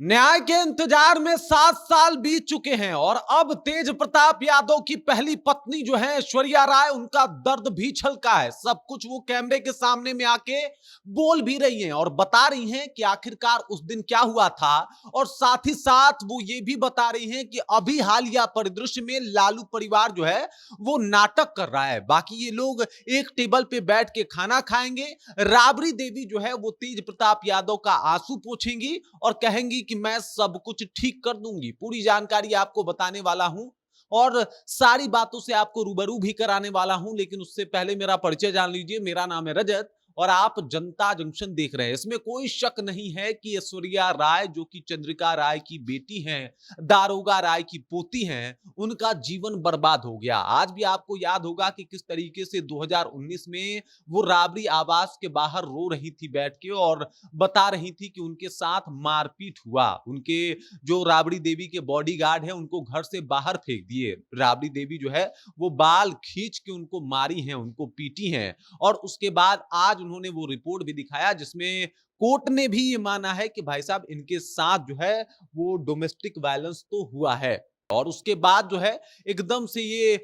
न्याय के इंतजार में 7 साल बीत चुके हैं और अब तेज प्रताप यादव की पहली पत्नी जो है ऐश्वर्या राय, उनका दर्द भी छलका है। सब कुछ वो कैमरे के सामने में आके बोल भी रही हैं और बता रही हैं कि आखिरकार उस दिन क्या हुआ था। और साथ ही साथ वो ये भी बता रही हैं कि अभी हालिया परिदृश्य में लालू परिवार जो है वो नाटक कर रहा है। बाकी ये लोग एक टेबल पे बैठ के खाना खाएंगे। राबड़ी देवी जो है वो तेज प्रताप यादव का आंसू पोंछेंगी और कहेंगी कि मैं सब कुछ ठीक कर दूंगी। पूरी जानकारी आपको बताने वाला हूं और सारी बातों से आपको रूबरू भी कराने वाला हूं, लेकिन उससे पहले मेरा परिचय जान लीजिए। मेरा नाम है रजत और आप जनता जंक्शन देख रहे हैं। इसमें कोई शक नहीं है कि ऐश्वर्या राय जो कि चंद्रिका राय की बेटी हैं, दारोगा राय की पोती हैं, उनका जीवन बर्बाद हो गया। आज भी आपको याद होगा कि किस तरीके से 2019 में वो राबड़ी आवास के बाहर रो रही थी बैठ के और बता रही थी कि उनके साथ मारपीट हुआ। उनके जो राबड़ी देवी के बॉडीगार्ड है उनको घर से बाहर फेंक दिए। राबड़ी देवी जो है वो बाल खींच के उनको मारी हैं, उनको पीटी हैं। और उसके बाद आज उन्होंने वो रिपोर्ट भी दिखाया जिसमें कोर्ट ने भी ये माना है कि भाई साहब इनके साथ जो है वो डोमेस्टिक वायलेंस तो हुआ है। और उसके बाद जो है एकदम से ये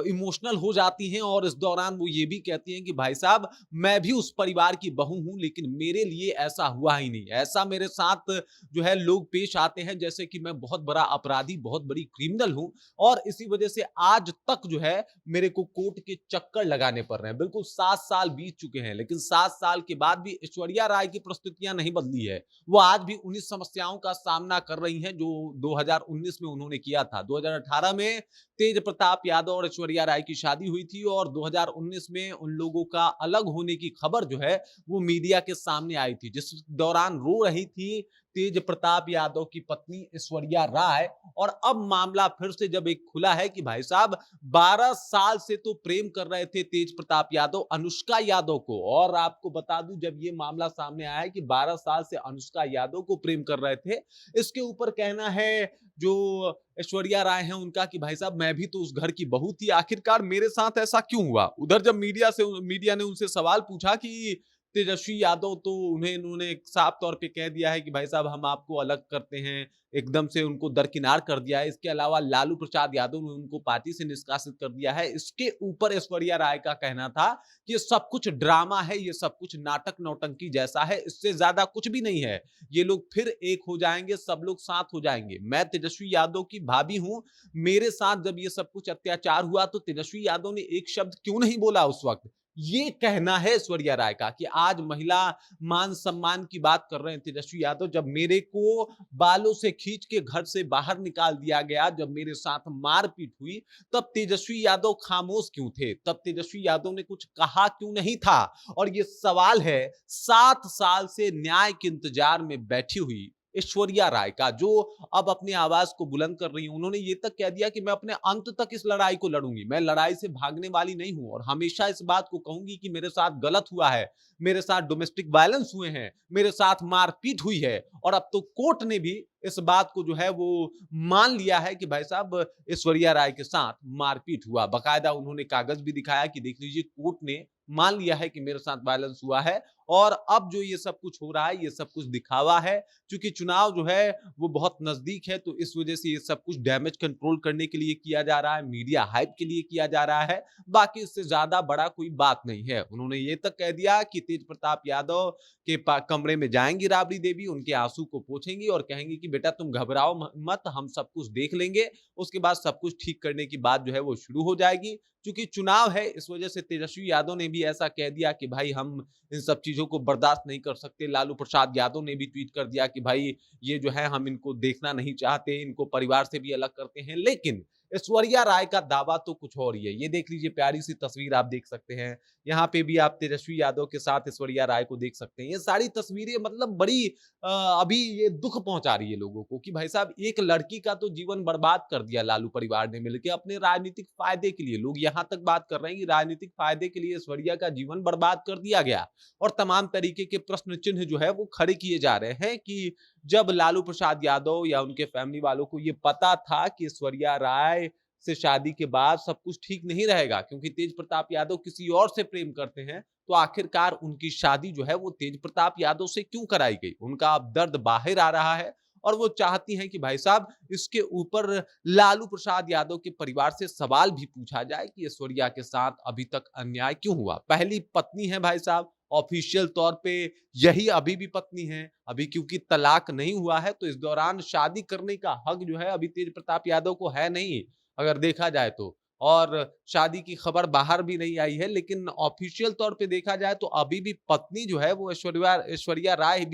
इमोशनल हो जाती हैं और इस दौरान वो ये भी कहती हैं कि भाई साहब मैं भी उस परिवार की बहू हूं, लेकिन मेरे लिए ऐसा हुआ ही नहीं। ऐसा मेरे साथ जो है लोग पेश आते हैं जैसे कि मैं बहुत बड़ा अपराधी, बहुत बड़ी क्रिमिनल हूं और इसी वजह से आज तक जो है मेरे को कोर्ट के चक्कर लगाने पड़ रहे हैं। बिल्कुल 7 साल बीत चुके हैं, लेकिन 7 साल के बाद भी ऐश्वर्या राय की परिस्थितियां नहीं बदली है। वो आज भी उन्हीं समस्याओं का सामना कर रही हैं जो 2019 में उन्होंने किया था। 2018 में तेज प्रताप यादव और ऐश्वर्या राय की शादी हुई थी और 2019 में उन लोगों का अलग होने की खबर जो है वो मीडिया के सामने आई थी, जिस दौरान रो रही थी तेज प्रताप यादव की पत्नी ऐश्वर्या राय। और अब मामला फिर से जब एक खुला है कि भाई साहब 12 साल से तो प्रेम कर रहे थे तेज प्रताप यादव अनुष्का यादव को। और आपको बता दूं जब ये मामला सामने आया है कि 12 साल से अनुष्का यादव को प्रेम कर रहे थे, इसके ऊपर कहना है जो ऐश्वर्या राय हैं उनका कि भाई साहब मैं भी तो उस घर की बहू थी, आखिरकार मेरे साथ ऐसा क्यों हुआ। उधर जब मीडिया ने उनसे सवाल पूछा कि तेजस्वी यादव, तो उन्होंने साफ तौर पे कह दिया है कि भाई साहब हम आपको अलग करते हैं, एकदम से उनको दरकिनार कर दिया है। इसके अलावा लालू प्रसाद यादव ने उनको पार्टी से निष्कासित कर दिया है। इसके ऊपर ऐश्वर्या राय का कहना था कि ये सब कुछ ड्रामा है, ये सब कुछ नाटक नौटंकी जैसा है, इससे ज्यादा कुछ भी नहीं है। ये लोग फिर एक हो जाएंगे, सब लोग साथ हो जाएंगे। मैं तेजस्वी यादव की भाभी हूं, मेरे साथ जब ये सब कुछ अत्याचार हुआ तो तेजस्वी यादव ने एक शब्द क्यों नहीं बोला उस वक्त। ये कहना है ऐश्वर्या राय का कि आज महिला मान सम्मान की बात कर रहे हैं तेजस्वी यादव। जब मेरे को बालों से खींच के घर से बाहर निकाल दिया गया, जब मेरे साथ मारपीट हुई, तब तेजस्वी यादव खामोश क्यों थे, तब तेजस्वी यादव ने कुछ कहा क्यों नहीं था। और ये सवाल है 7 साल से न्याय के इंतजार में बैठी हुई ऐश्वर्या राय का, जो अब अपनी आवाज को बुलंद कर रही है। उन्होंने ये तक कह दिया कि मैं अपने अंत तक इस लड़ाई को लड़ूंगी, मैं लड़ाई से भागने वाली नहीं हूं और हमेशा इस बात को कहूंगी कि मेरे साथ गलत हुआ है, मेरे साथ डोमेस्टिक वायलेंस हुए हैं, मेरे साथ मारपीट हुई है। और अब तो कोर्ट ने भी इस बात को जो है वो मान लिया है कि भाई साहब ऐश्वर्या राय के साथ मारपीट हुआ। बकायदा उन्होंने कागज भी दिखाया कि देख लीजिए कोर्ट ने मान लिया है कि मेरे साथ वायलेंस हुआ है। और अब जो ये सब कुछ हो रहा है ये सब कुछ दिखावा है, क्योंकि चुनाव जो है वो बहुत नजदीक है, तो इस वजह से ये सब कुछ डैमेज कंट्रोल करने के लिए किया जा रहा है, मीडिया हाइप के लिए किया जा रहा है। बाकी इससे ज्यादा बड़ा कोई बात नहीं है। उन्होंने ये तक कह दिया कि तेज प्रताप यादव के कमरे में जाएंगी राबड़ी देवी, उनके आंसू को पोंछेंगी और कहेंगी कि बेटा तुम घबराओ मत, हम सब कुछ देख लेंगे। उसके बाद सब कुछ ठीक करने की बात जो है वो शुरू हो जाएगी। क्योंकि चुनाव है इस वजह से तेजस्वी यादव ने भी ऐसा कह दिया कि भाई हम इन सब चीजों को बर्दाश्त नहीं कर सकते। लालू प्रसाद यादव ने भी ट्वीट कर दिया कि भाई ये जो है हम इनको देखना नहीं चाहते, इनको परिवार से भी अलग करते हैं। लेकिन ऐश्वर्या राय का दावा तो कुछ और ही है। ये देख लीजिए, प्यारी सी तस्वीर आप देख सकते हैं, यहाँ पे भी आप तेजस्वी यादव के साथ ऐश्वर्या राय को देख सकते हैं। ये सारी तस्वीरें मतलब बड़ी अभी ये दुख पहुंचा रही है लोगों को कि भाई साहब एक लड़की का तो जीवन बर्बाद कर दिया लालू परिवार ने मिलकर अपने राजनीतिक फायदे के लिए। लोग यहाँ तक बात कर रहे हैं कि राजनीतिक फायदे के लिए ऐश्वर्या का जीवन बर्बाद कर दिया गया। और तमाम तरीके के प्रश्न चिन्ह जो है वो खड़े किए जा रहे हैं कि जब लालू प्रसाद यादव या उनके फैमिली वालों को ये पता था कि ऐश्वर्या राय से शादी के बाद सब कुछ ठीक नहीं रहेगा, क्योंकि तेज प्रताप यादव किसी और से प्रेम करते हैं, तो आखिरकार उनकी शादी जो है वो तेज प्रताप यादव से क्यों कराई गई। उनका अब दर्द बाहर आ रहा है और वो चाहती हैं कि भाई साहब इसके ऊपर लालू प्रसाद यादव के परिवार से सवाल भी पूछा जाए कि ऐश्वर्या के साथ अभी तक अन्याय क्यों हुआ। पहली पत्नी है भाई साहब, ऑफिशियल तौर पे यही अभी भी पत्नी है। अभी क्योंकि तलाक नहीं हुआ है तो इस दौरान शादी करने का हक जो है अभी तेज प्रताप यादव को है नहीं, अगर देखा जाए तो। और शादी की खबर बाहर भी नहीं आई है, लेकिन ऑफिशियल तौर पे देखा जाए तो अभी भी पत्नी जो है वो ऐश्वर्या राय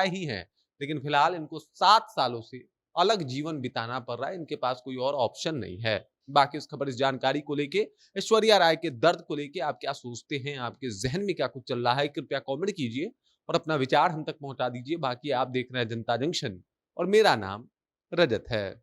ही है। लेकिन फिलहाल इनको 7 सालों से अलग जीवन बिताना पड़ रहा है, इनके पास कोई और ऑप्शन नहीं है। बाकी इस खबर, इस जानकारी को लेके, ऐश्वर्या राय के दर्द को लेके आप क्या सोचते हैं? आपके ज़हन में क्या कुछ चल रहा है? कृपया कमेंट कीजिए और अपना विचार हम तक पहुँचा दीजिए। बाकी आप देख रहे हैं जनता जंक्शन और मेरा नाम रजत है।